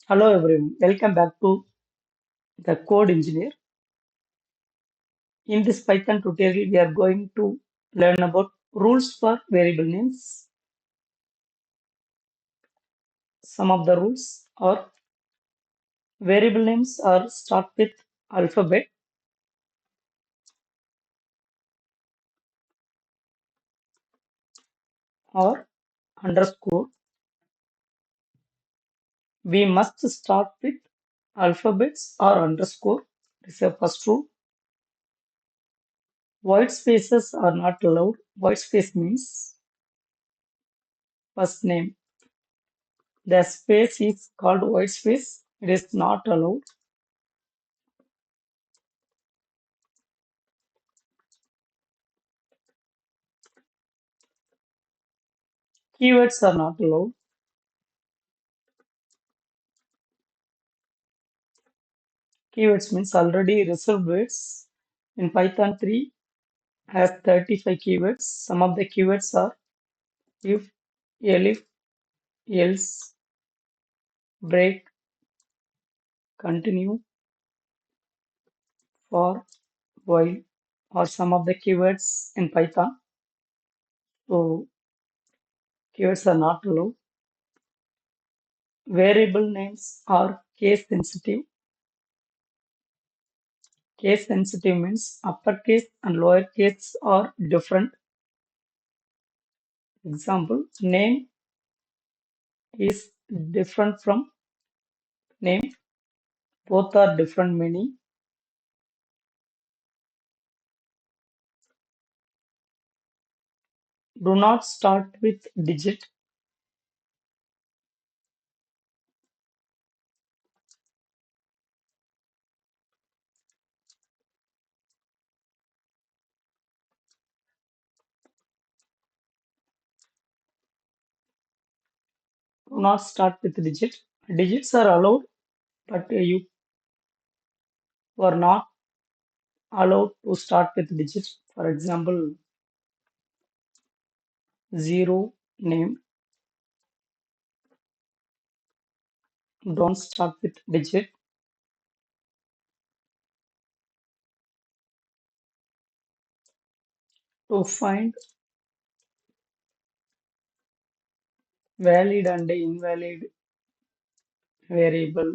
Hello everyone, welcome back to the Code Engineer. In this Python tutorial, we are going to learn about rules for variable names. Some of the rules are variable names are start with alphabet or underscore. We must start with alphabets or underscore. This is the first rule. White spaces are not allowed. White space means first name. The space is called white space. It is not allowed. Keywords are not allowed. Keywords means already reserved words. In Python 3 has 35 keywords. Some of the keywords are if, elif, else, break, continue, for, while, or some of the keywords in Python. So keywords are not allowed. Variable names are case sensitive. Case sensitive means uppercase and lowercase are different. Example, name is different from name. Both are different meaning. Do not start with digit. Do not start with digit. Digits are allowed, but you are not allowed to start with digit. For example, zero name. Don't start with digit. To find valid and invalid variable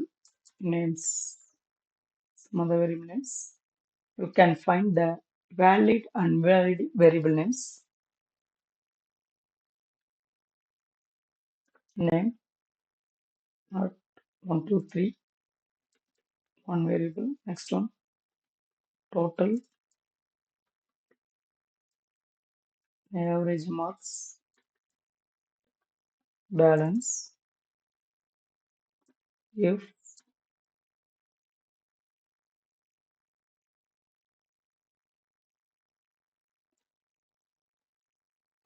names, some other variable names, you can find the valid and invalid variable names. Name, not 1, 2, 3, one variable. Next one, total, average marks, balance, if,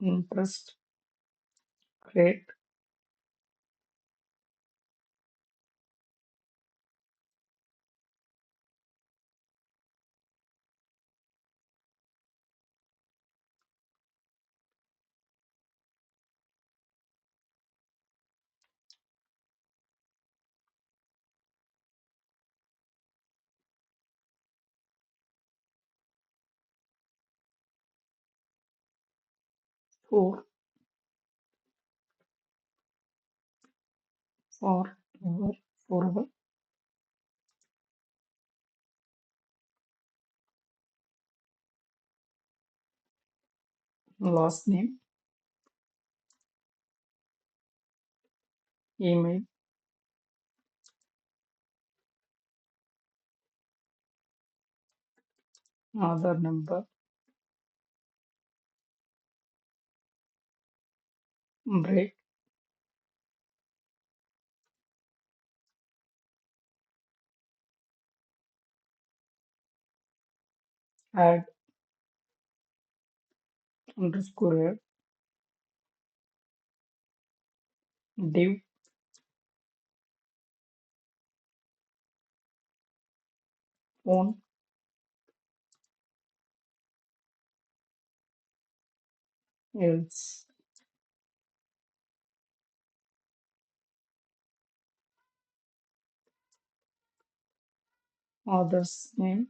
interest, rate, for, for, over, forever, last name, email, other number, break, add, underscore add, div, phone, else. author's name,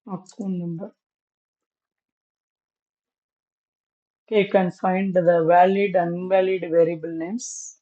account number. Okay, you can find the valid and invalid variable names.